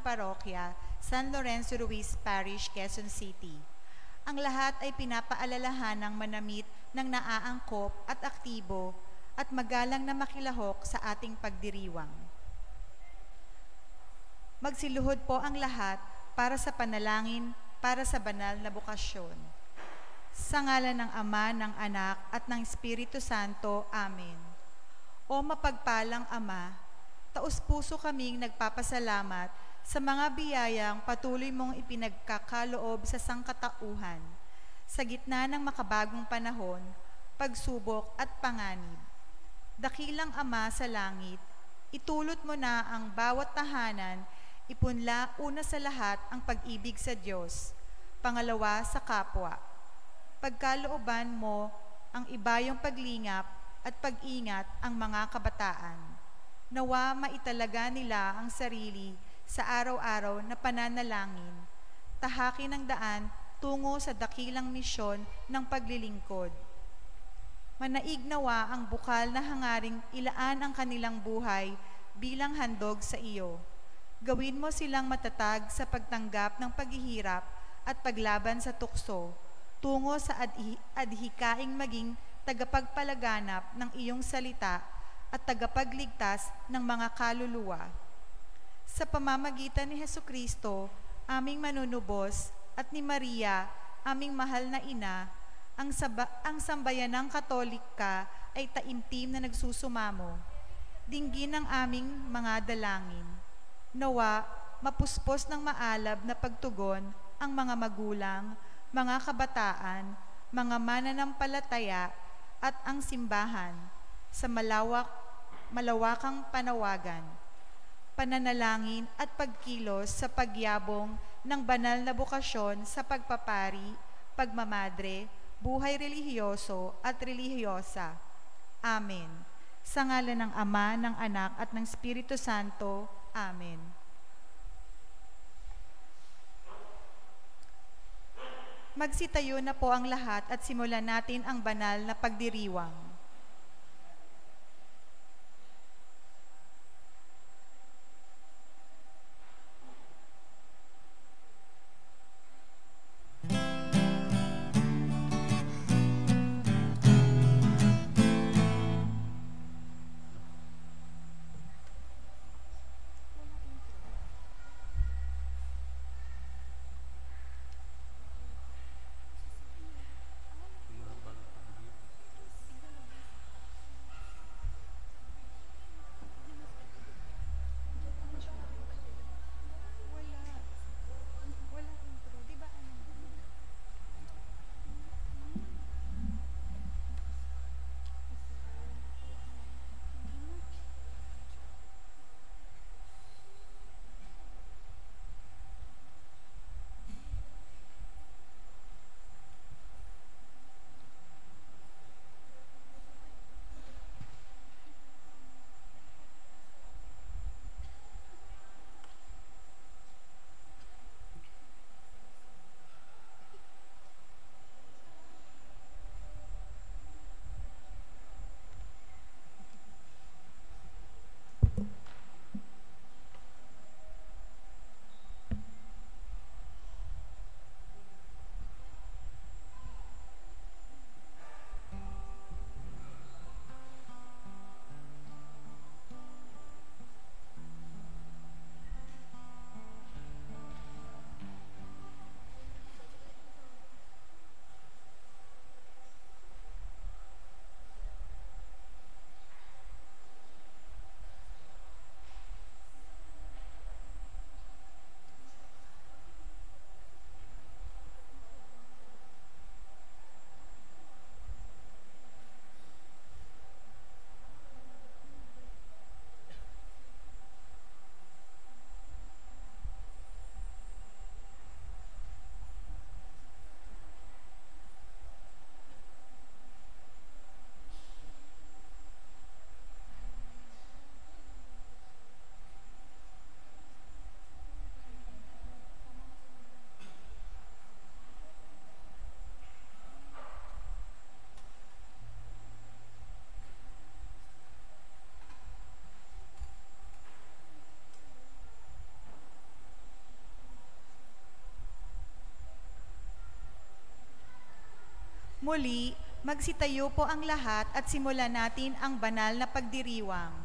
parokya, San Lorenzo Ruiz Parish, Quezon City. Ang lahat ay pinapaalalahanang manamit ng naaangkop at aktibo at magalang na makilahok sa ating pagdiriwang. Magsiluhod po ang lahat para sa panalangin para sa banal na bukasyon. Sa ngalan ng Ama, ng Anak, at ng Espiritu Santo. Amen. O mapagpalang Ama, taus-puso kaming nagpapasalamat sa mga biyayang patuloy mong ipinagkakaloob sa sangkatauhan, sa gitna ng makabagong panahon, pagsubok at panganib. Dakilang Ama sa langit, itulot mo na ang bawat tahanan, ipunla una sa lahat ang pag-ibig sa Diyos, pangalawa sa kapwa. Pagkalooban mo ang ibayong paglingap at pag-ingat ang mga kabataan. Nawa maitalaga nila ang sarili sa araw-araw na pananalangin, tahakin ang daan tungo sa dakilang misyon ng paglilingkod. Manaig nawa ang bukal na hangaring ilaan ang kanilang buhay bilang handog sa iyo. Gawin mo silang matatag sa pagtanggap ng paghihirap at paglaban sa tukso, tungo sa adhikaing maging tagapagpalaganap ng iyong salita at tagapagligtas ng mga kaluluwa. Sa pamamagitan ni Hesukristo, aming manunubos, at ni Maria, aming mahal na ina, ang sambayanang Katolika ay taimtim na nagsusumamo. Dinggin ang aming mga dalangin. Nawa, mapuspos ng maalab na pagtugon ang mga magulang, mga kabataan, mga mananampalataya, at ang simbahan sa malawakang panawagan, pananalangin at pagkilos sa pagyabong ng banal na bukasyon sa pagpapari, pagmamadre, buhay relihiyoso at relihiyosa. Amen. Sa ngalan ng Ama, ng Anak, at ng Espiritu Santo. Amen. Magsitayo na po ang lahat at simulan natin ang banal na pagdiriwang. Muli, magsitayo po ang lahat at simulan natin ang banal na pagdiriwang.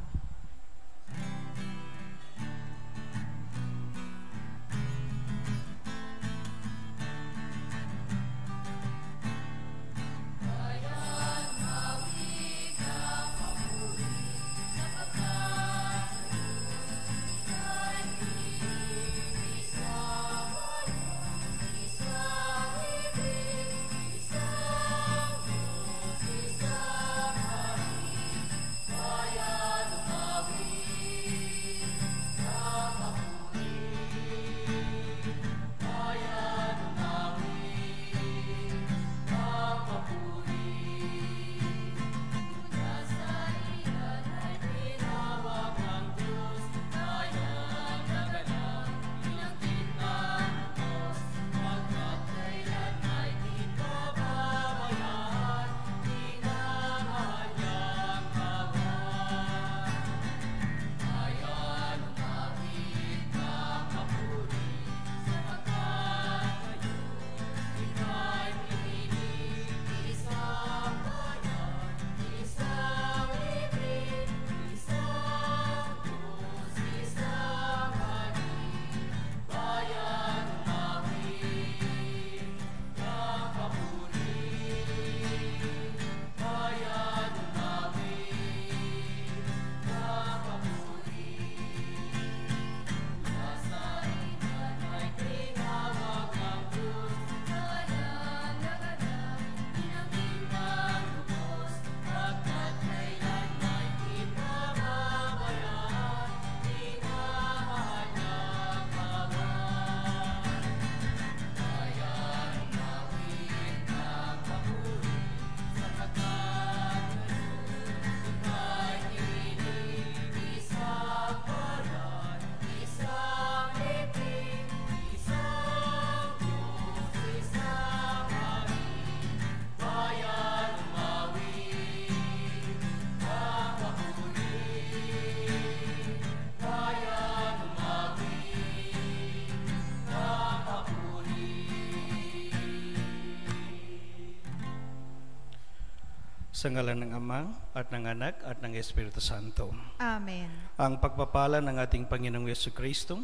Sa ngalan ng Ama, at ng Anak, at ng Espiritu Santo. Amen. Ang pagpapala ng ating Panginoong Jesucristo,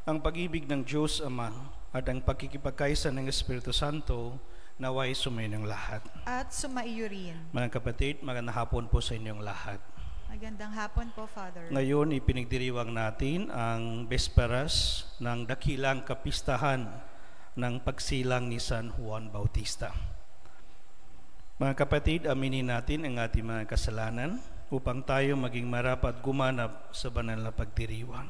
ang pag-ibig ng Diyos Ama, at ang pagkikipagkaisa ng Espiritu Santo, naway sumayin ng lahat. At sumaiyo rin. Mga kapatid, magandang hapon po sa inyong lahat. Magandang hapon po, Father. Ngayon, ipinagdiriwang natin ang Besperas ng dakilang kapistahan ng pagsilang ni San Juan Bautista. Mga kapatid, aminin natin ang ating mga kasalanan upang tayo maging marapat gumanap sa banal na pagdiriwang.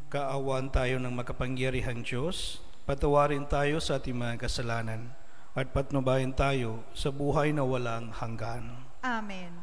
Kaawaan tayo ng makapangyarihang Diyos, patawarin tayo sa ating mga kasalanan, at patnubayan tayo sa buhay na walang hanggan. Amen.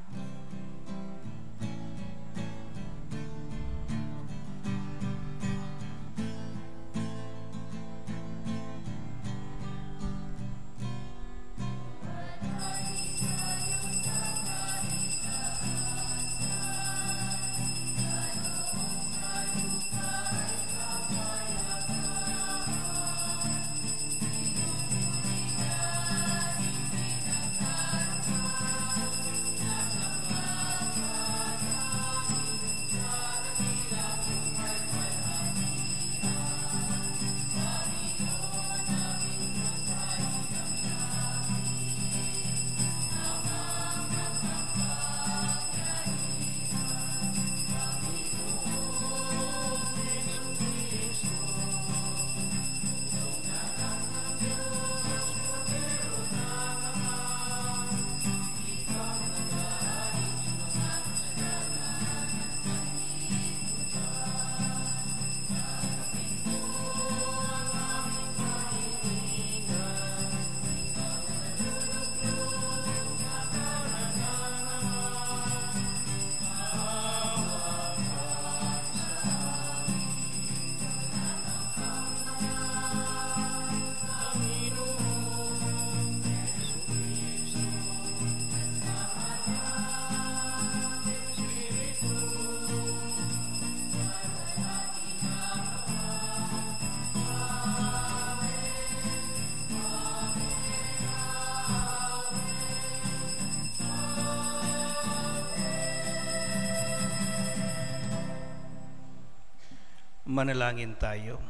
Manalangin tayo.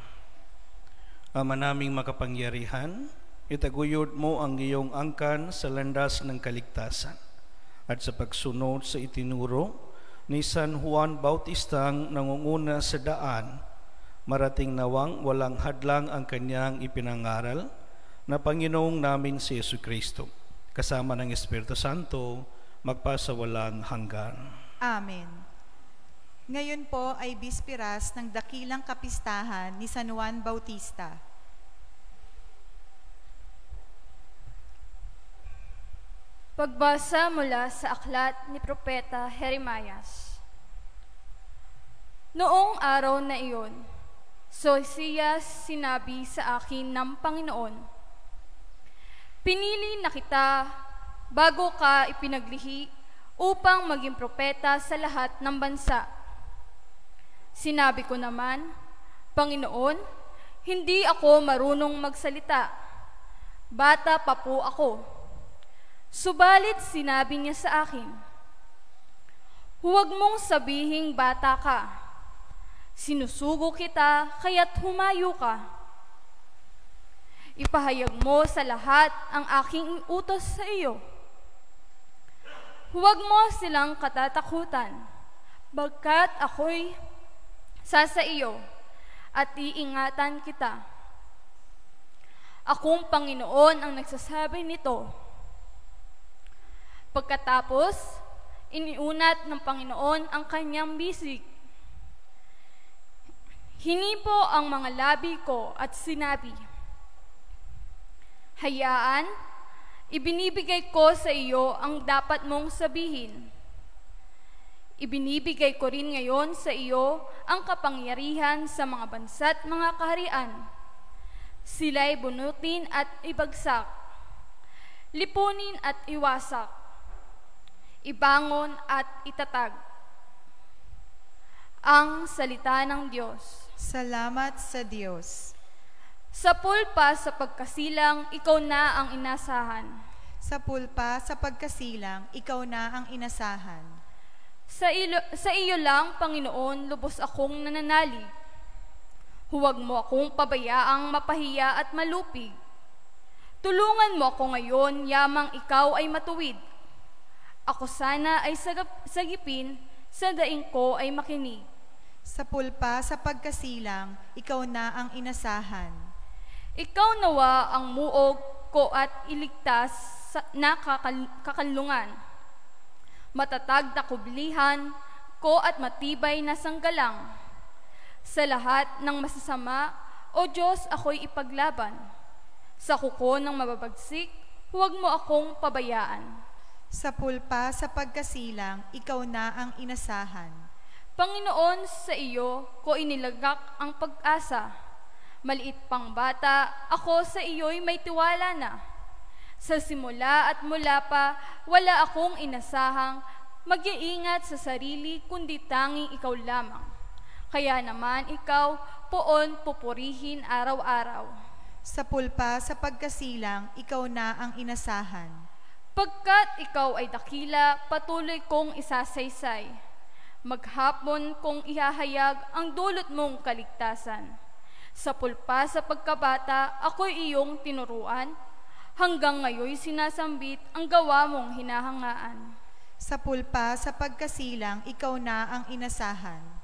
Ama naming makapangyarihan, itaguyod mo ang iyong angkan sa landas ng kaligtasan at sa pagsunod sa itinuro ni San Juan Bautistang nangunguna sa daan, marating nawang walang hadlang ang kanyang ipinangaral na Panginoong namin si Jesucristo, kasama ng Espiritu Santo, magpasawalang hanggan. Amen. Ngayon po ay bispiras ng dakilang kapistahan ni San Juan Bautista. Pagbasa mula sa aklat ni Propeta Jeremias. Noong araw na iyon, so siya sinabi sa akin ng Panginoon, "Pinili na kita bago ka ipinaglihi upang maging propeta sa lahat ng bansa." Sinabi ko naman, "Panginoon, hindi ako marunong magsalita. Bata pa po ako." Subalit sinabi niya sa akin, "Huwag mong sabihing bata ka. Sinusugo kita kaya't humayo ka. Ipahayag mo sa lahat ang aking utos sa iyo. Huwag mo silang katatakutan, bagkat ako'y sa iyo at iingatan kita. Akong Panginoon ang nagsasabi nito." Pagkatapos, iniunat ng Panginoon ang kanyang bisig. Hinipo ang mga labi ko at sinabi, "Hayaan, ibinibigay ko sa iyo ang dapat mong sabihin. Ibinibigay ko rin ngayon sa iyo ang kapangyarihan sa mga bansa't mga kaharian. Sila'y bunutin at ibagsak, lipunin at iwasak, ibangon at itatag." Ang salita ng Diyos. Salamat sa Diyos. Sa pulpa sa pagkasilang, ikaw na ang inasahan. Sa pulpa sa pagkasilang, ikaw na ang inasahan. Sa iyo lang, Panginoon, lubos akong nananalig. Huwag mo akong pabayaang mapahiya at malupig. Tulungan mo ako ngayon, yamang ikaw ay matuwid. Ako sana ay sagipin, sa daing ko ay makinig. Sa pulpa sa pagkasilang, ikaw na ang inasahan. Ikaw nawa ang muog ko at iligtas na kakanlungan. Matatag na kublihan ko at matibay na sanggalang. Sa lahat ng masasama, O Diyos, ako'y ipaglaban. Sa kuko ng mababagsik, huwag mo akong pabayaan. Sa pulpa sa pagkasilang, ikaw na ang inasahan. Panginoon, sa iyo ko inilagak ang pag-asa. Maliit pang bata, ako sa iyo'y may tiwala na. Sa simula at mula pa, wala akong inasahang mag-iingat sa sarili, kundi tanging ikaw lamang. Kaya naman ikaw, poon pupurihin araw-araw. Sa pulpa sa pagkasilang, ikaw na ang inasahan. Pagkat ikaw ay dakila, patuloy kong isasaysay. Maghapon kong ihahayag ang dulot mong kaligtasan. Sa pulpa sa pagkabata, ako'y iyong tinuruan. Hanggang ngayon sinasambit ang gawa mong hinahangaan. Sa pulpa sa pagkasilang, ikaw na ang inasahan.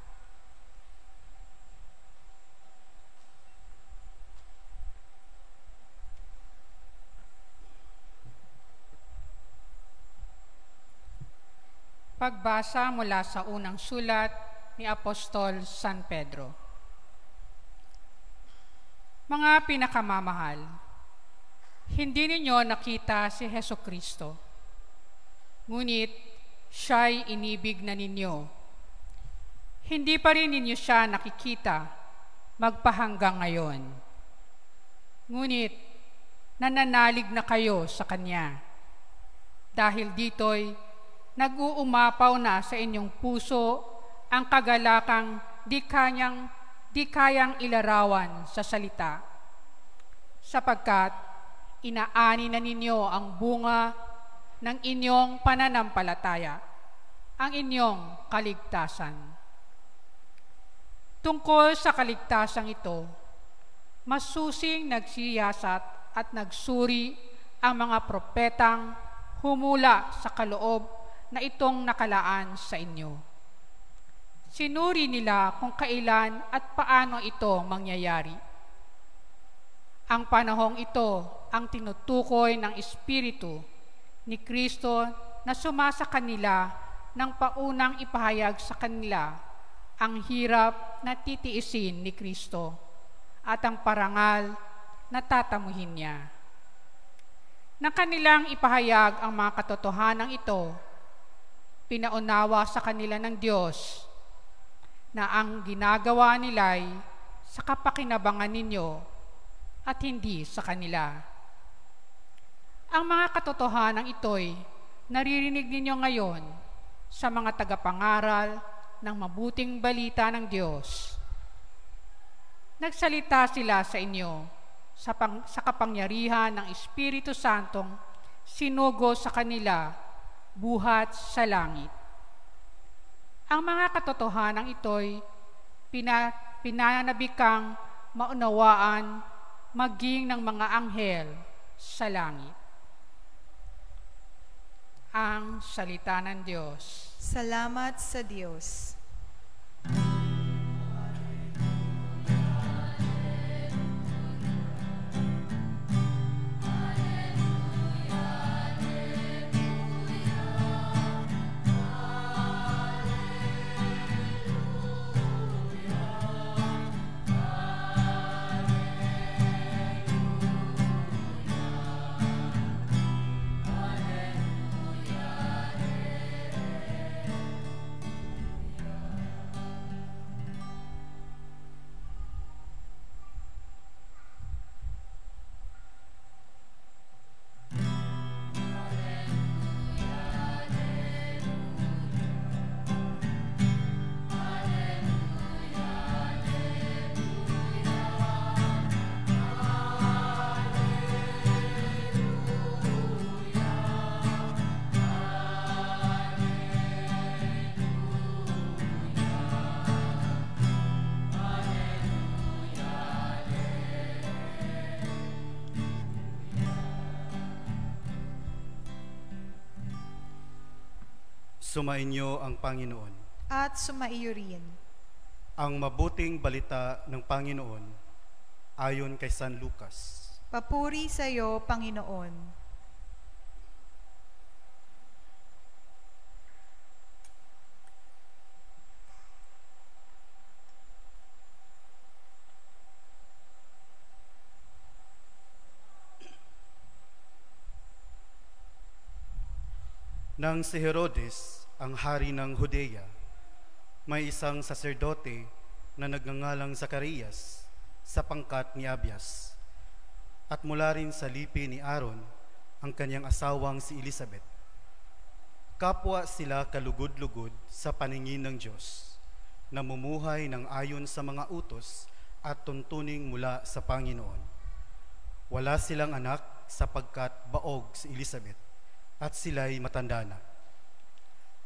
Pagbasa mula sa unang sulat ni Apostol San Pedro. Mga pinakamamahal, hindi ninyo nakita si Jesucristo, ngunit siya'y inibig na ninyo. Hindi pa rin ninyo siya nakikita magpahanggang ngayon. Ngunit nananalig na kayo sa Kanya. Dahil dito'y nag-uumapaw na sa inyong puso ang kagalakang di kayang ilarawan sa salita, sapagkat inaani na ninyo ang bunga ng inyong pananampalataya, ang inyong kaligtasan. Tungkol sa kaligtasang ito, masusing nagsiyasat at nagsuri ang mga propetang humula sa kaloob na itong nakalaan sa inyo. Sinuri nila kung kailan at paano ito mangyayari. Ang panahong ito ang tinutukoy ng Espiritu ni Kristo na sumasa kanila nang paunang ipahayag sa kanila ang hirap na titiisin ni Kristo at ang parangal na tatamuhin niya. Nang kanilang ipahayag ang mga katotohanan ito, pinaunawa sa kanila ng Diyos na ang ginagawa nila'y sa kapakinabangan ninyo at hindi sa kanila. Ang mga katotohanan ito'y naririnig ninyo ngayon sa mga tagapangaral ng mabuting balita ng Diyos. Nagsalita sila sa inyo sa kapangyarihan ng Espiritu Santong sinugo sa kanila buhat sa langit. Ang mga katotohanan ito'y pinanabikang maunawaan maging ng mga anghel sa langit. Ang salita ng Diyos. Salamat sa Diyos. Sumainyo ang Panginoon. At sumaiyo rin. Ang mabuting balita ng Panginoon ayon kay San Lucas. Papuri sa iyo, Panginoon. Nang si Herodes, ang hari ng Judea, may isang saserdote na nagngangalang Zacarias sa pangkat ni Abias, at mula rin sa lipi ni Aaron ang kanyang asawang si Elizabeth. Kapwa sila kalugod-lugod sa paningin ng Diyos, namumuhay ng ayon sa mga utos at tuntuning mula sa Panginoon. Wala silang anak sapagkat baog si Elizabeth at sila'y matanda na.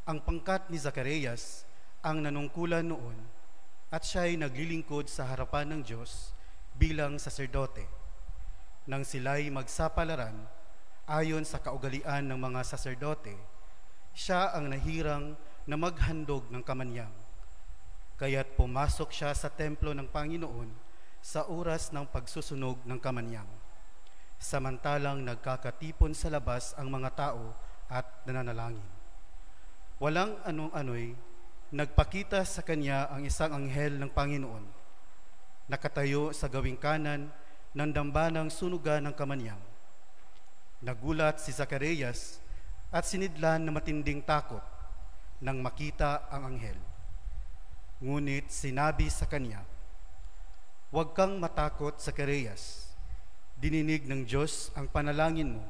Ang pangkat ni Zacarias ang nanungkulan noon at siya'y naglilingkod sa harapan ng Diyos bilang saserdote. Nang sila'y magsapalaran ayon sa kaugalian ng mga saserdote, siya ang nahirang na maghandog ng kamanyang. Kaya't pumasok siya sa templo ng Panginoon sa oras ng pagsusunog ng kamanyang. Samantalang nagkakatipon sa labas ang mga tao at nananalangin. Walang anong-ano'y nagpakita sa kanya ang isang anghel ng Panginoon, nakatayo sa gawing kanan ng dambanang sunugan ng kamanyang. Nagulat si Zacarias at sinidlan na matinding takot nang makita ang anghel. Ngunit sinabi sa kanya, "Huwag kang matakot, Zacarias. Dininig ng Diyos ang panalangin mo.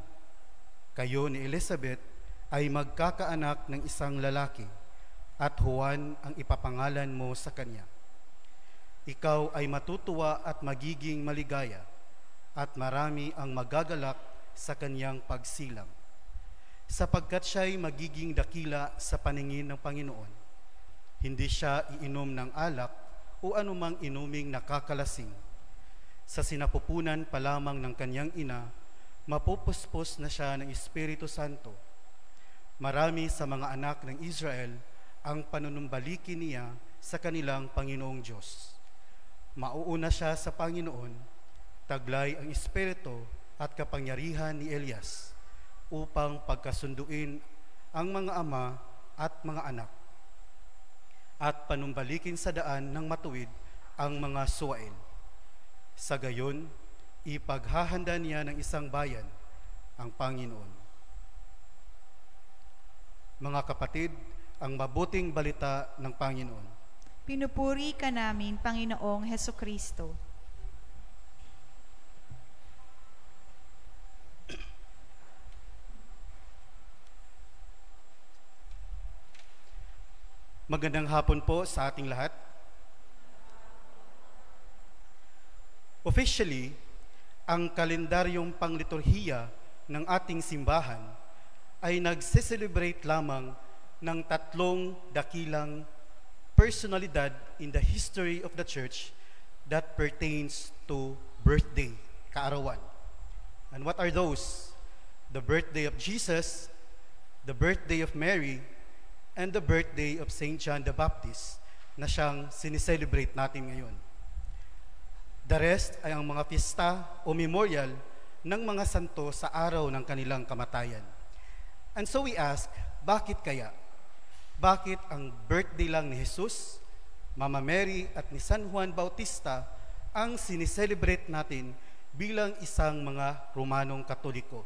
Kayo ni Elizabeth ay magkakaanak ng isang lalaki, at Juan ang ipapangalan mo sa kanya. Ikaw ay matutuwa at magiging maligaya, at marami ang magagalak sa kanyang pagsilang, sapagkat siya'y magiging dakila sa paningin ng Panginoon. Hindi siya iinom ng alak o anumang inuming nakakalasing. Sa sinapupunan pa lamang ng kanyang ina, mapupuspos na siya ng Espiritu Santo. Marami sa mga anak ng Israel ang panunumbalikin niya sa kanilang Panginoong Diyos. Mauuna siya sa Panginoon, taglay ang Espiritu at kapangyarihan ni Elias upang pagkasunduin ang mga ama at mga anak at panumbalikin sa daan ng matuwid ang mga suwail. Sa gayon, ipaghahanda niya ng isang bayan, ang Panginoon. Mga kapatid, ang mabuting balita ng Panginoon. Pinupuri ka namin, Panginoong Hesukristo. Magandang hapon po sa ating lahat. Officially, ang kalendaryong pangliturhiya ng ating simbahan ay nagse-celebrate lamang ng 3 dakilang personalidad in the history of the Church that pertains to birthday, kaarawan. And what are those? The birthday of Jesus, the birthday of Mary, and the birthday of St. John the Baptist na siyang sinicelebrate natin ngayon. The rest ay ang mga pista o memorial ng mga santo sa araw ng kanilang kamatayan. And so we ask, bakit kaya? Bakit ang birthday lang ni Jesus, Mama Mary at ni San Juan Bautista ang sinicelebrate natin bilang isang mga Romanong Katoliko?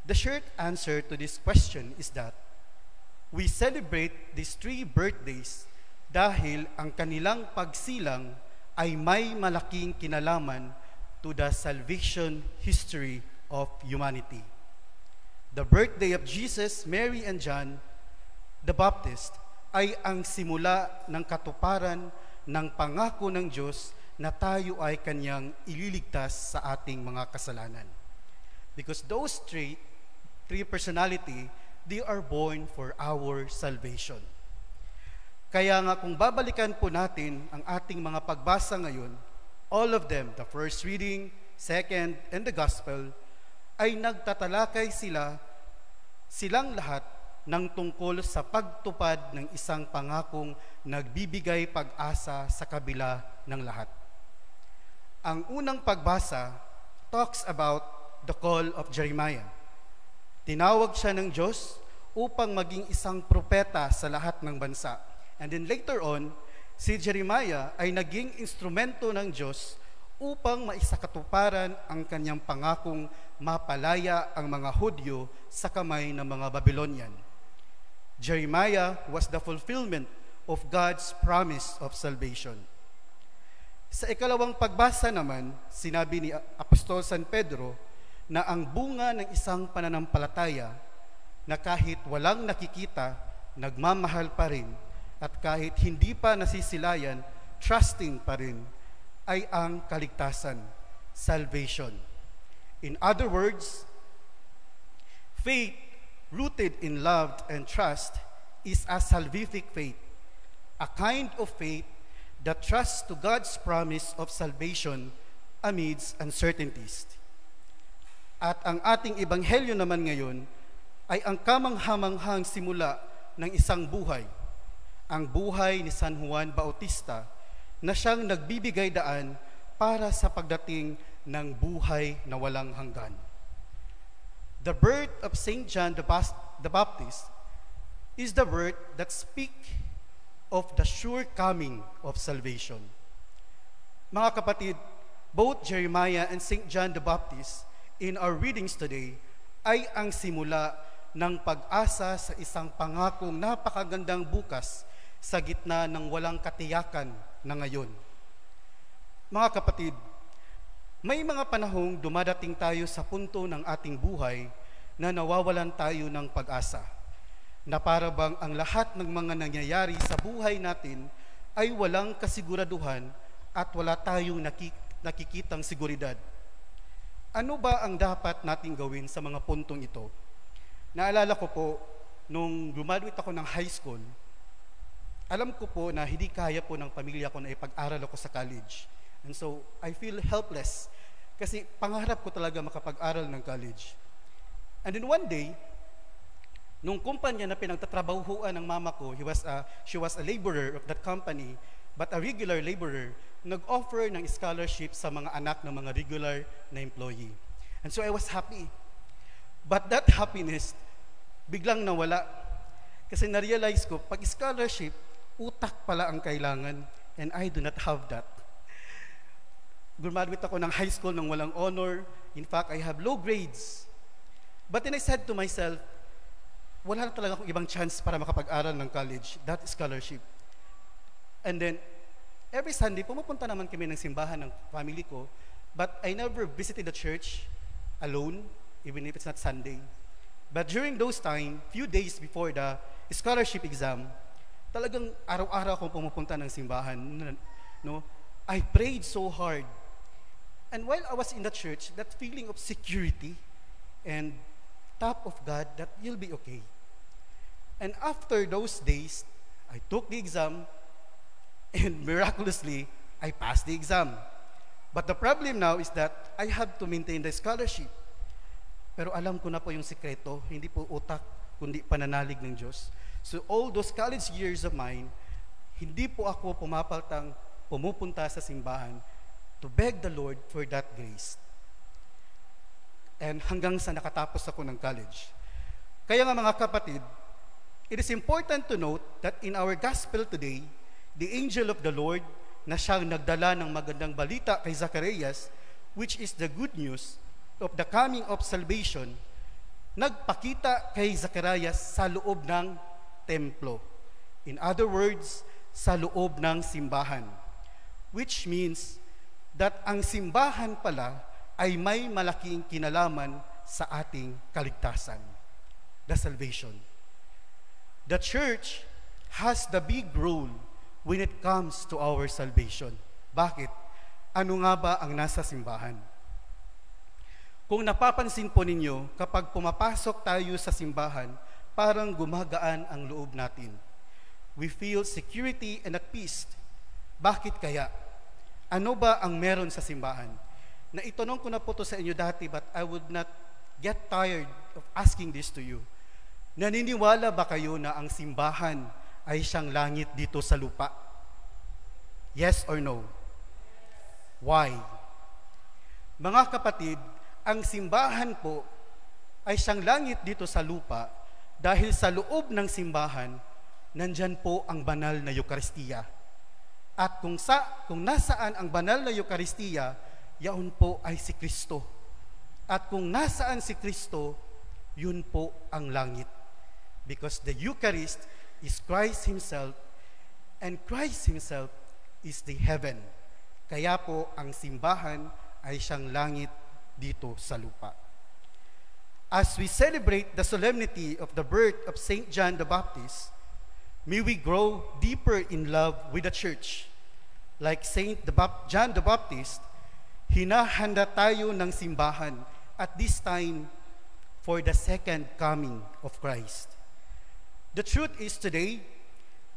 The short answer to this question is that we celebrate these 3 birthdays dahil ang kanilang pagsilang ay may malaking kinalaman to the salvation history of humanity. The birthday of Jesus, Mary, and John the Baptist ay ang simula ng katuparan ng pangako ng Diyos na tayo ay kanyang ililigtas sa ating mga kasalanan. Because those three personality, they are born for our salvation. Kaya nga kung babalikan po natin ang ating mga pagbasa ngayon, all of them, the first reading, second, and the gospel, ay nagtatalakay silang lahat ng tungkol sa pagtupad ng isang pangakong nagbibigay pag-asa sa kabila ng lahat. Ang unang pagbasa talks about the call of Jeremiah. Tinawag siya ng Diyos upang maging isang propeta sa lahat ng bansa. And then later on, si Jeremiah ay naging instrumento ng Diyos upang maisakatuparan ang kanyang pangakong mapalaya ang mga Hudyo sa kamay ng mga Babylonian. Jeremiah was the fulfillment of God's promise of salvation. Sa ikalawang pagbasa naman, sinabi ni Apostol San Pedro na ang bunga ng isang pananampalataya na kahit walang nakikita, nagmamahal pa rin, at kahit hindi pa nasisilayan, trusting pa rin, ay ang kaligtasan, salvation. In other words, faith rooted in love and trust is a salvific faith, a kind of faith that trusts to God's promise of salvation amidst uncertainties. At ang ating ebanghelyo naman ngayon ay ang kamanghamanghang simula ng isang buhay, ang buhay ni San Juan Bautista, na siyang nagbibigay daan para sa pagdating ng buhay na walang hanggan. The birth of St. John the Baptist is the birth that speaks of the sure coming of salvation. Mga kapatid, both Jeremiah and St. John the Baptist in our readings today ay ang simula ng pag-asa sa isang pangakong napakagandang bukas sa gitna ng walang katiyakan na ngayon. Mga kapatid, may mga panahong dumadating tayo sa punto ng ating buhay na nawawalan tayo ng pag-asa, na para bang ang lahat ng mga nangyayari sa buhay natin ay walang kasiguraduhan at wala tayong nakikitang seguridad. Ano ba ang dapat nating gawin sa mga puntong ito? Naalala ko po, nung graduate ako ng high school, alam ko po na hindi kaya po ng pamilya ko na ipag-aral ako sa college. And so, I feel helpless kasi pangarap ko talaga makapag-aral ng college. And then one day, nung kumpanya na pinagtatrabahuan ng mama ko, she was a laborer of that company, but a regular laborer, nag-offer ng scholarship sa mga anak ng mga regular na employee. And so I was happy. But that happiness, biglang nawala. Kasi na-realize ko, pag scholarship, utak pala ang kailangan, and I do not have that. Graduate ako ng high school nang walang honor. In fact, I have low grades. But then I said to myself, wala na talaga akong ibang chance para makapag-aral ng college, that scholarship. And then, every Sunday, pumupunta naman kami ng simbahan ng family ko, but I never visited the church alone, even if it's not Sunday. But during those time, few days before the scholarship exam, talagang araw-araw akong pumupunta ng simbahan. No? I prayed so hard. And while I was in the church, that feeling of security and top of God that you'll be okay. And after those days, I took the exam, and miraculously, I passed the exam. But the problem now is that I have to maintain the scholarship. Pero alam ko na po yung sikreto, hindi po utak, kundi pananalig ng Diyos. So all those college years of mine, hindi po ako pumupunta sa simbahan to beg the Lord for that grace. And hanggang sa nakatapos ako ng college. Kaya nga mga kapatid, it is important to note that in our gospel today, the angel of the Lord na siyang nagdala ng magandang balita kay Zacarias, which is the good news of the coming of salvation, nagpakita kay Zacarias sa loob ng templo. In other words, sa loob ng simbahan. Which means that ang simbahan pala ay may malaking kinalaman sa ating kaligtasan, the salvation. The church has the big role when it comes to our salvation. Bakit? Ano nga ba ang nasa simbahan? Kung napapansin po ninyo, kapag pumapasok tayo sa simbahan, parang gumagaan ang loob natin. We feel security and at peace. Bakit kaya? Ano ba ang meron sa simbahan? Naitanong ko na po to sa inyo dati, but I would not get tired of asking this to you. Naniniwala ba kayo na ang simbahan ay siyang langit dito sa lupa? Yes or no? Why? Mga kapatid, ang simbahan po ay siyang langit dito sa lupa dahil sa loob ng simbahan, nandyan po ang banal na Eucharistia. At kung nasaan ang banal na Eucharistia, yaon po ay si Kristo. At kung nasaan si Kristo, yun po ang langit. Because the Eucharist is Christ Himself, and Christ Himself is the heaven. Kaya po ang simbahan ay siyang langit dito sa lupa. As we celebrate the solemnity of the birth of Saint John the Baptist, may we grow deeper in love with the church. Like Saint John the Baptist, hinahanda tayo ng simbahan at this time for the second coming of Christ. The truth is today,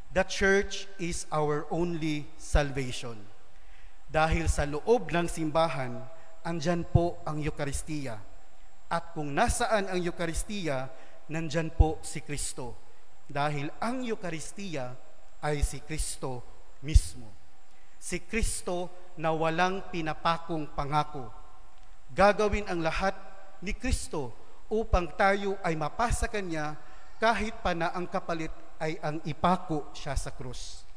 the church is our only salvation. Dahil sa loob ng simbahan, andyan po ang Eucharistia. At kung nasaan ang Eucharistia, nandyan po si Kristo. Dahil ang Eucharistia ay si Kristo mismo. Si Kristo na walang pinapakong pangako. Gagawin ang lahat ni Kristo upang tayo ay mapasa Kanya kahit pa na ang kapalit ay ang ipako siya sa krus.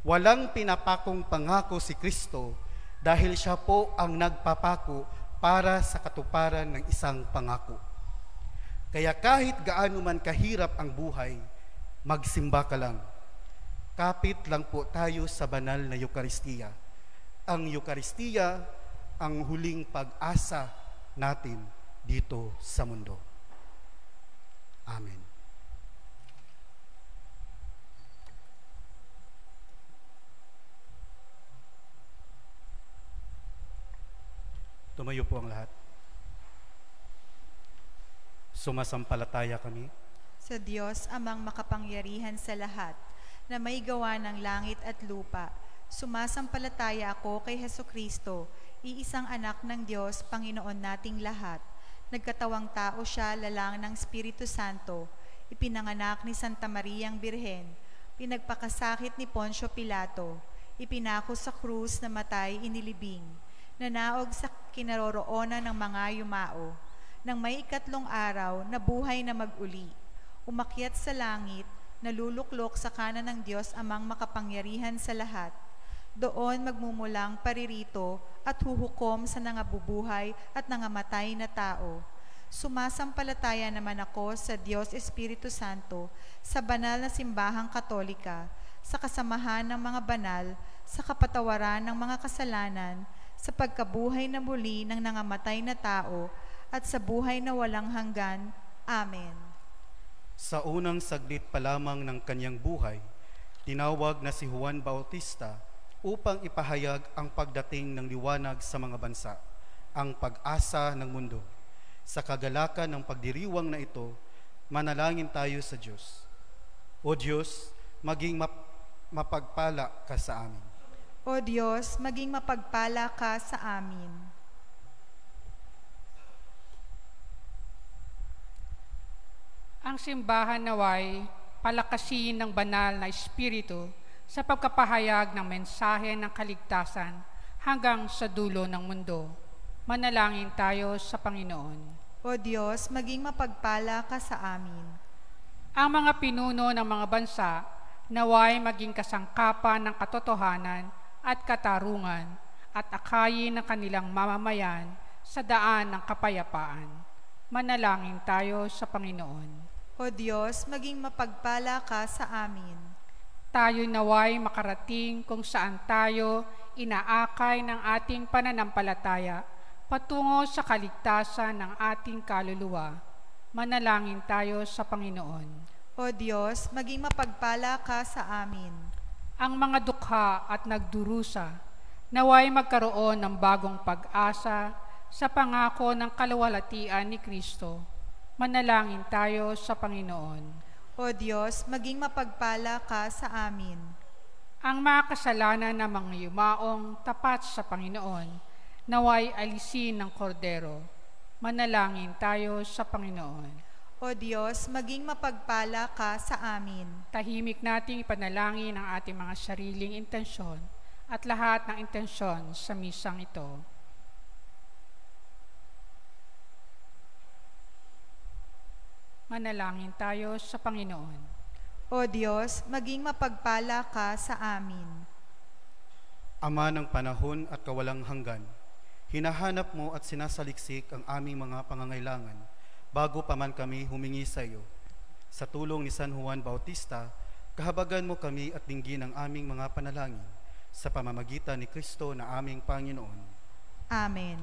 Walang pinapakong pangako si Kristo dahil siya po ang nagpapako para sa katuparan ng isang pangako. Kaya kahit gaano man kahirap ang buhay, magsimba ka lang. Kapit lang po tayo sa banal na Eucharistia. Ang Eucharistia, ang huling pag-asa natin dito sa mundo. Amen. Tumayo po ang lahat. Sumasampalataya kami sa Diyos amang makapangyarihan sa lahat, na may gawa ng langit at lupa. Sumasampalataya ako kay Hesukristo, iisang anak ng Diyos, Panginoon nating lahat. Nagkatawang tao siya, lalang ng Espiritu Santo, ipinanganak ni Santa Mariang Birhen, pinagpakasakit ni Poncio Pilato, ipinako sa krus na matay inilibing, nanaog sa kinaroroonan ng mga yumao, nang may ikatlong araw na buhay na mag-uli, umakyat sa langit, naluluklok sa kanan ng Diyos Amang makapangyarihan sa lahat. Doon magmumulang paririto at huhukom sa nangabubuhay at nangamatay na tao. Sumasampalataya naman ako sa Diyos Espiritu Santo, sa banal na simbahang katolika, sa kasamahan ng mga banal, sa kapatawaran ng mga kasalanan, sa pagkabuhay na muli ng nangamatay na tao, at sa buhay na walang hanggan. Amen. Sa unang saglit pa lamang ng kanyang buhay, tinawag na si Juan Bautista upang ipahayag ang pagdating ng liwanag sa mga bansa, ang pag-asa ng mundo. Sa kagalakan ng pagdiriwang na ito, manalangin tayo sa Diyos. O Diyos, maging mapagpala ka sa amin. O Diyos, maging mapagpala ka sa amin. Ang simbahan naway palakasin ng banal na Espiritu sa pagkapahayag ng mensahe ng kaligtasan hanggang sa dulo ng mundo. Manalangin tayo sa Panginoon. O Diyos, maging mapagpala ka sa amin. Ang mga pinuno ng mga bansa naway maging kasangkapan ng katotohanan at katarungan at akayin ng kanilang mamamayan sa daan ng kapayapaan. Manalangin tayo sa Panginoon. O Diyos, maging mapagpala ka sa amin. Tayo naway makarating kung saan tayo inaakay ng ating pananampalataya patungo sa kaligtasan ng ating kaluluwa. Manalangin tayo sa Panginoon. O Diyos, maging mapagpala ka sa amin. Ang mga dukha at nagdurusa naway magkaroon ng bagong pag-asa sa pangako ng kaluwalhatian ni Kristo. Manalangin tayo sa Panginoon. O Diyos, maging mapagpala ka sa amin. Ang mga kasalanan ng mga yumaong tapat sa Panginoon, naway alisin ng kordero. Manalangin tayo sa Panginoon. O Diyos, maging mapagpala ka sa amin. Tahimik nating ipanalangin ang ating mga sariling intensyon at lahat ng intensyon sa misang ito. Manalangin tayo sa Panginoon. O Diyos, maging mapagpala ka sa amin. Ama ng panahon at kawalang hanggan, hinahanap mo at sinasaliksik ang aming mga pangangailangan bago pa man kami humingi sa iyo. Sa tulong ni San Juan Bautista, kahabagan mo kami at dinggin ang aming mga panalangin sa pamamagitan ni Kristo na aming Panginoon. Amen.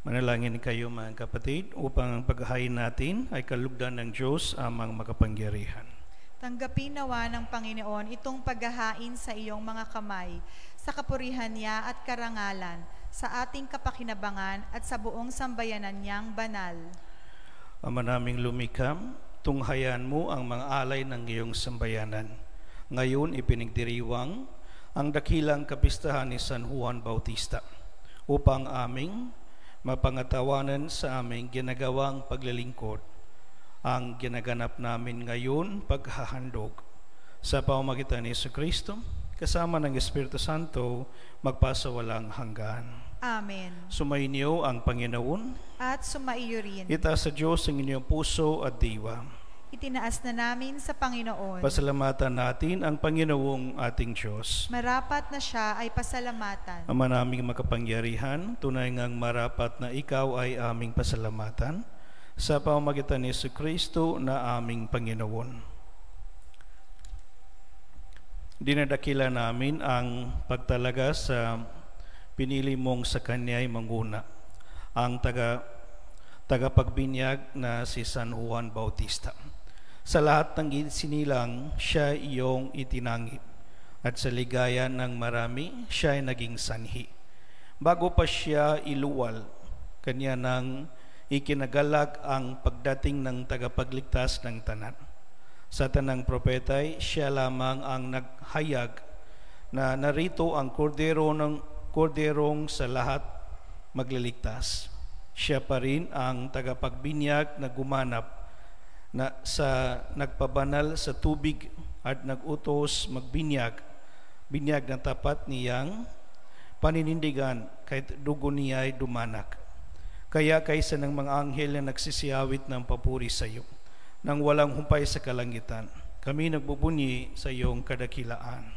Manalangin kayo mga kapatid upang ang paghahain natin ay kalugdan ng Diyos amang makapangyarihan. Tanggapin nawa ng Panginoon itong paghahain sa iyong mga kamay, sa kapurihan niya at karangalan, sa ating kapakinabangan at sa buong sambayanan niyang banal. Ama naming lumikha, tunghayan mo ang mga alay ng iyong sambayanan. Ngayon ipinagdiriwang ang dakilang kapistahan ni San Juan Bautista upang aming mapangatawanan sa aming ginagawang paglilingkod ang ginaganap namin ngayon paghahandog sa pamamagitan ni Jesucristo kasama ng Espiritu Santo magpasawalang hanggan. Amen. Sumainyo ang Panginoon. At sumaiyo rin. Itaas sa Diyos ang inyong puso at diwa. Itinaas na namin sa Panginoon. Pasalamatan natin ang Panginoong ating Diyos. Marapat na siya ay pasalamatan. Ama naming makapangyarihan, tunay ngang marapat na ikaw ay aming pasalamatan sa pamamagitan ni Jesucristo na aming Panginoon. Dinadakila namin ang pagtalaga sa pinili mong sa Kanya'y manguna, ang tagapagbinyag na si San Juan Bautista. Sa lahat ng sinilang, siya iyong itinangi, at sa ligaya ng marami, siya ay naging sanhi. Bago pa siya iluwal, kanya nang ikinagalak ang pagdating ng tagapagligtas ng tanan. Sa tanang propetay, siya lamang ang naghayag na narito ang korderong sa lahat magliligtas. Siya pa rin ang tagapagbinyag na gumanap na sa nagpabanal sa tubig at nagutos magbinyag na tapat niyang paninindigan kahit dugo niya ay dumanak. Kaya kaysa ng mga anghel na nagsisiyawit ng papuri sa iyo, nang walang humpay sa kalangitan, kami nagbubunyi sa iyong kadakilaan.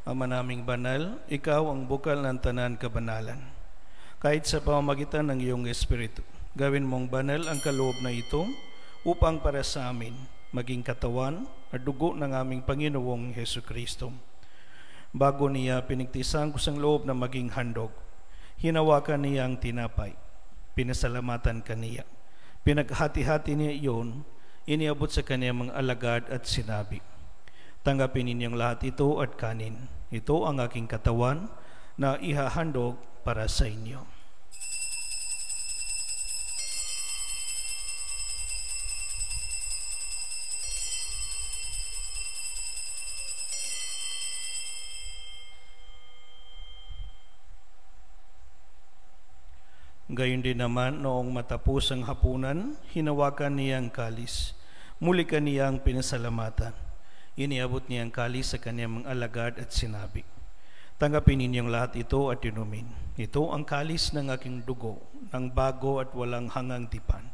Ama naming banal, ikaw ang bukal ng tanan kabanalan. Kahit sa pamamagitan ng iyong Espiritu, gawin mong banal ang kaloob na ito upang para sa amin maging katawan at dugo ng aming Panginoong Jesucristo. Bago niya pinigtisan ko sang loob na maging handog, hinawakan niya ang tinapay, pinasalamatan kaniya. Pinaghati-hati niya iyon, iniabot sa kanyang mga alagad at sinabi, tanggapin ninyong lahat ito at kanin. Ito ang aking katawan na ihahandog para sa inyo. Gayon din naman, noong matapos ang hapunan, hinawakan niya ang kalis. Muli kaniyang pinasalamatan. Iniabot niya ang kalis sa kanyang mga alagad at sinabi, tanggapin ninyong lahat ito at inumin. Ito ang kalis ng aking dugo, ng bago at walang hangang tipan.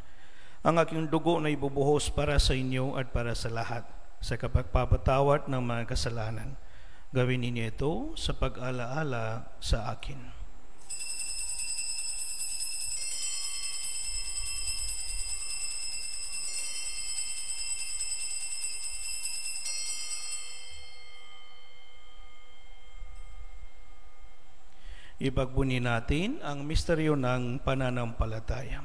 Ang aking dugo na ibubuhos para sa inyo at para sa lahat, sa kapagpapatawad ng mga kasalanan. Gawin ninyo ito sa pag-alaala sa akin. Ipagbuni natin ang misteryo ng pananampalataya.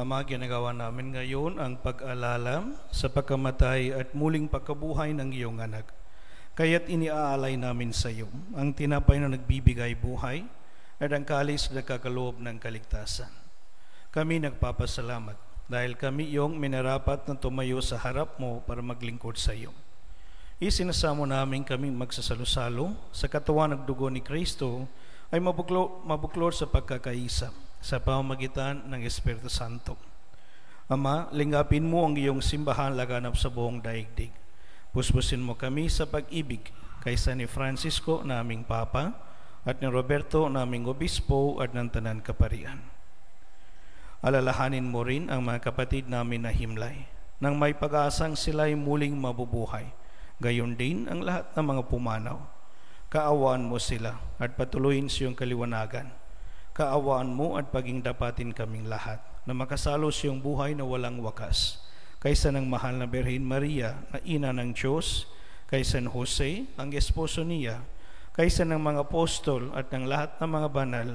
Ama, ginagawa namin ngayon ang pag-alala sa pagkamatay at muling pagkabuhay ng iyong anak. Kaya't iniaalay namin sa iyo ang tinapay na nagbibigay buhay at ang kalis na nagkakaloob ng kaligtasan. Kami nagpapasalamat dahil kami iyong minarapat na tumayo sa harap mo para maglingkod sa iyo. Isinasamo namin kami magsasalo-salo sa katawan ng dugo ni Kristo ay mabuklod sa pagkakaisa sa pamamagitan ng Espiritu Santo. Ama, lingapin mo ang iyong simbahan laganap sa buong daigdig. Puspusin mo kami sa pag-ibig kaysa ni Francisco, naming Papa, at ni Roberto, naming Obispo, at ng Tanan Kaparian. Alalahanin mo rin ang mga kapatid namin na himlay, nang may pag-asang sila'y muling mabubuhay. Gayon din ang lahat ng mga pumanaw. Kaawaan mo sila at patuloyin sa iyong kaliwanagan. Kaawaan mo at paging dapatin kaming lahat na makasalo sa iyong buhay na walang wakas. Kaysa ng mahal na Birhen Maria na ina ng Diyos, kay San Jose, ang esposo niya, kaysa ng mga apostol at ng lahat ng mga banal,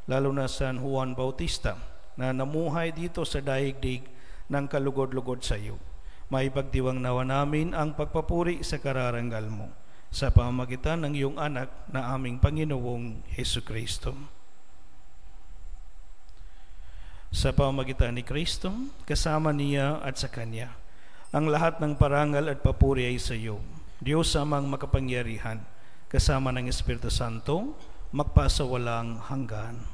lalo na San Juan Bautista, na namuhay dito sa daigdig ng kalugod-lugod sa iyo. Maipagdiwang nawa namin ang pagpapuri sa kararangal mo sa pamamagitan ng iyong anak na aming Panginoong Hesukristo. Sa pamamagitan ni Kristo, kasama niya at sa Kanya, ang lahat ng parangal at papuri ay sa iyo, Diyos amang makapangyarihan, kasama ng Espiritu Santo, magpasawalang hanggan.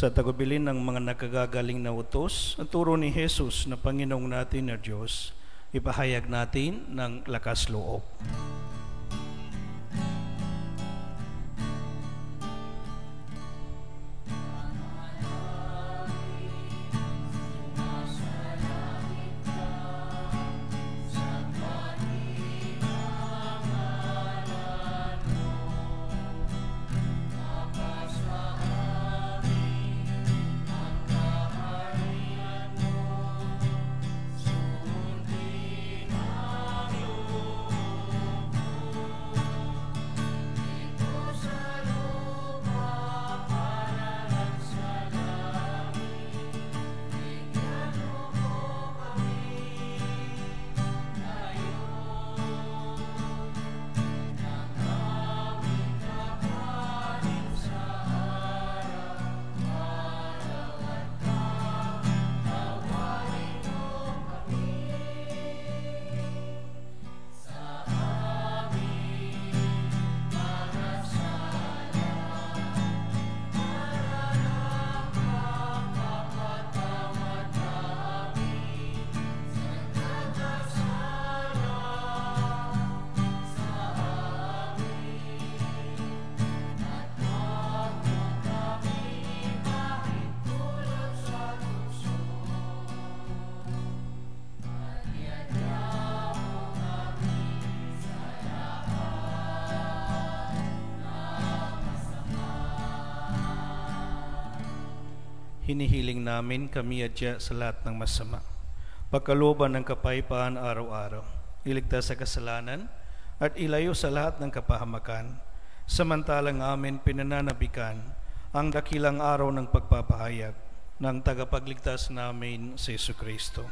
Sa tagubilin ng mga nakagagaling na utos, ang turo ni Jesus na Panginoong natin na Diyos, ipahayag natin ng lakas loob. Hinihiling namin kami adya sa lahat ng masama, pagkalooban ng kapayapaan araw-araw, iligtas sa kasalanan at ilayo sa lahat ng kapahamakan, samantalang amin pinananabikan ang dakilang araw ng pagpapahayag ng tagapagligtas namin si Jesucristo.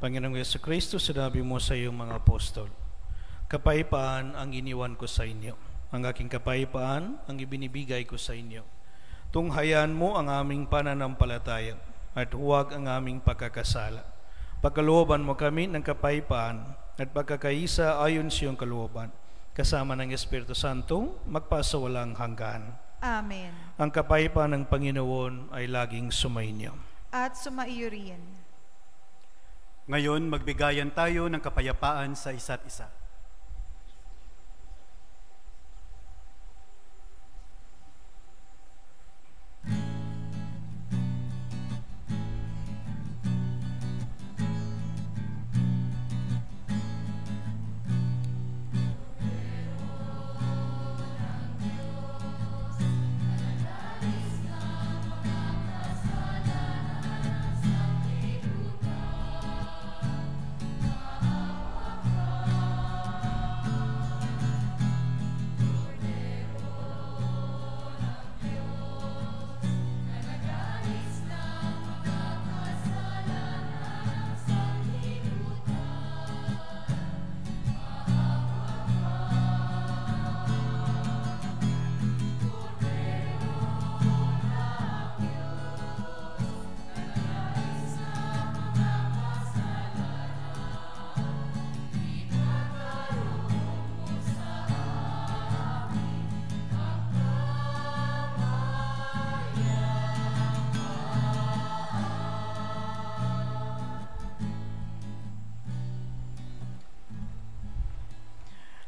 Panginoong Jesucristo, sinabi mo sa iyong mga apostol, kapayapaan ang iniwan ko sa inyo. Ang aking kapayapaan ang ibinibigay ko sa inyo. Tunghayan mo ang aming pananampalataya at huwag ang aming pagkakasala. Pagkalooban mo kami ng kapayapaan at pagkakaisa ayon sa iyong kalooban, kasama ng Espiritu Santo, magpasawalang hanggan. Amen. Ang kapayapaan ng Panginoon ay laging sumainyo. At sumaiyo rin. Ngayon, magbigayan tayo ng kapayapaan sa isa't isa.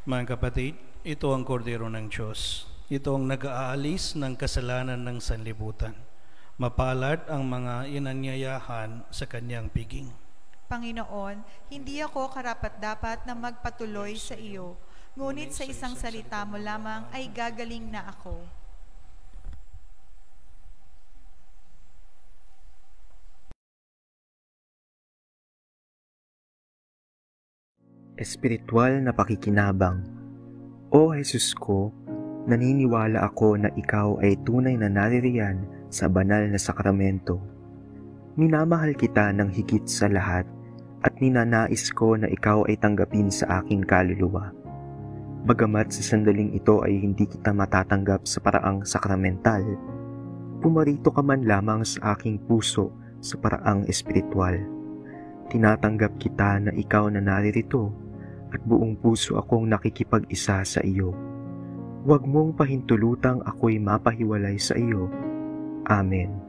Mga kapatid, ito ang kordero ng Diyos. Ito ang nag-aalis ng kasalanan ng sanlibutan. Mapalad ang mga inanyayahan sa kanyang piging. Panginoon, hindi ako karapat-dapat na magpatuloy sa iyo, ngunit sa isang salita mo lamang ay gagaling na ako. Espiritual na pakikinabang. O Jesus ko, naniniwala ako na ikaw ay tunay na naririyan sa banal na sakramento. Minamahal kita ng higit sa lahat at ninanais ko na ikaw ay tanggapin sa aking kaluluwa. Bagamat sa sandaling ito ay hindi kita matatanggap sa paraang sakramental, pumarito ka man lamang sa aking puso sa paraang espiritual. Tinatanggap kita na ikaw na naririto at buong puso akong nakikipag-isa sa iyo. Huwag mong pahintulutang ako'y mapahiwalay sa iyo. Amen.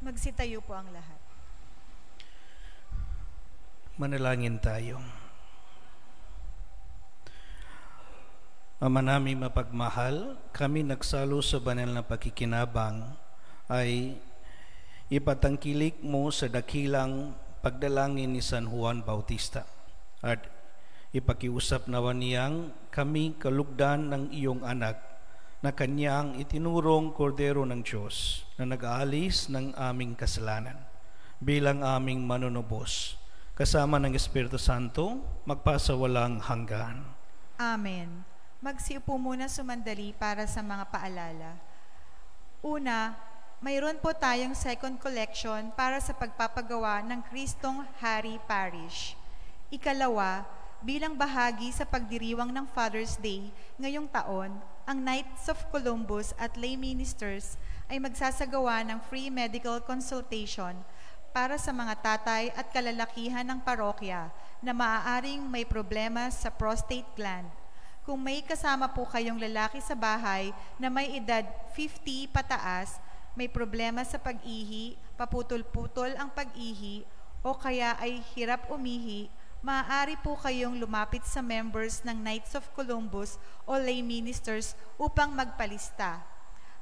Magsitayo po ang lahat. Manalangin tayo. Ama namin mapagmahal, kami nagsalo sa banal na pakikinabang ay ipatangkilik mo sa dakilang pagdalangin ni San Juan Bautista at ipakiusap nawa niyang kami kalugdan ng iyong anak na kanyang itinurong kordero ng Diyos na nag-aalis ng aming kasalanan bilang aming manunubos kasama ng Espiritu Santo magpasawalang hanggan. Amen. Magsiupo muna sumandali para sa mga paalala. Una, mayroon po tayong second collection para sa pagpapagawa ng Kristong Hari Parish. Ikalawa, bilang bahagi sa pagdiriwang ng Father's Day ngayong taon, ang Knights of Columbus at lay ministers ay magsasagawa ng free medical consultation para sa mga tatay at kalalakihan ng parokya na maaaring may problema sa prostate gland. Kung may kasama po kayong lalaki sa bahay na may edad 50 pataas, may problema sa pag-ihi, paputol-putol ang pag-ihi, o kaya ay hirap umihi, maaari po kayong lumapit sa members ng Knights of Columbus o lay ministers upang magpalista.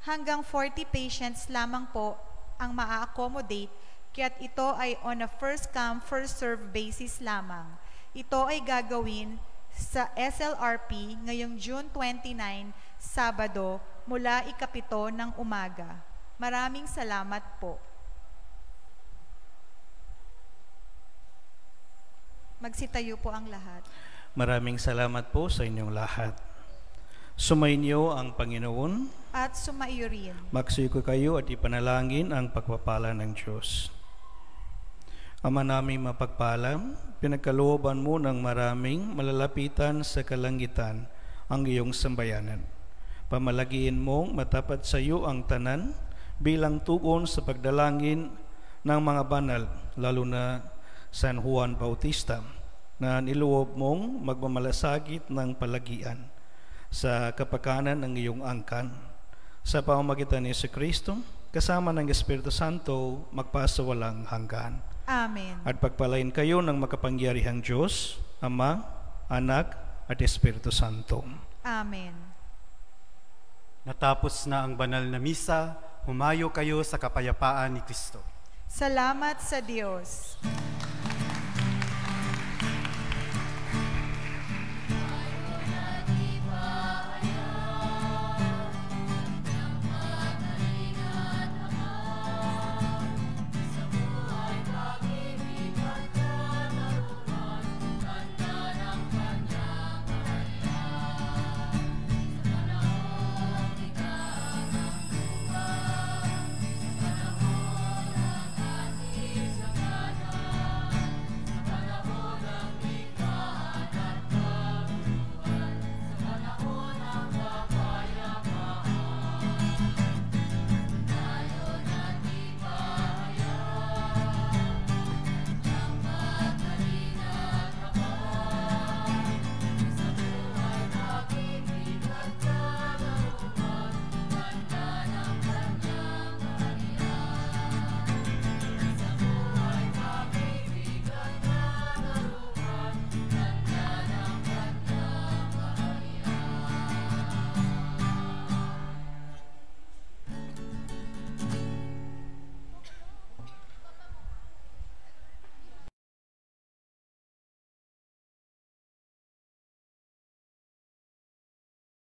Hanggang 40 patients lamang po ang maa-accommodate, kaya't ito ay on a first-come, first-served basis lamang. Ito ay gagawin sa SLRP ngayong June 29, Sabado, mula 7:00 ng umaga. Maraming salamat po. Magsitayo po ang lahat. Maraming salamat po sa inyong lahat. Sumainyo ang Panginoon. At sumaiyo rin. Magsiko kayo at ipanalangin ang pagpapala ng Diyos. Ama namin mapagpalam, pinagkalooban mo ng maraming malalapitan sa kalangitan ang iyong sambayanan. Pamalagiin mong matapat sa iyo ang tanan bilang tugon sa pagdalangin ng mga banal, lalo na San Juan Bautista, na niluob mong magmamalasakit ng palagian sa kapakanan ng iyong angkan. Sa pamamagitan ni Kristo, kasama ng Espiritu Santo, magpasawalang hanggan. Amen. At pagpalain kayo ng makapangyarihang Diyos, Ama, Anak, at Espiritu Santo. Amen. Natapos na ang banal na misa, humayo kayo sa kapayapaan ni Kristo. Salamat sa Diyos.